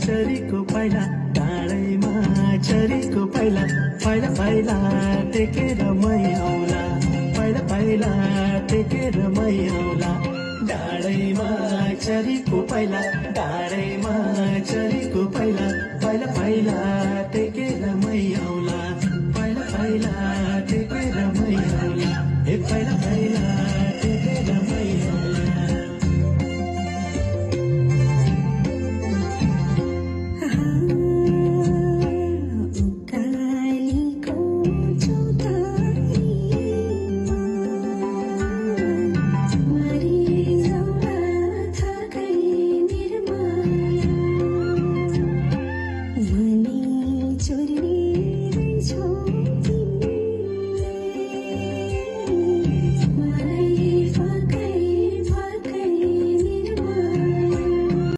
चरीको पाइला डाँडैमा चरीको पाइला पाइला पाइला टेकेर मै आउला पाइला पाइला टेकेर मै आउला डाँडैमा चरीको पाइला डाँडैमा चरीको पाइला पाइला पाइला टेकेर मै आउला पाइला पाइला टेकेर मै आउला ए पाइला पाइला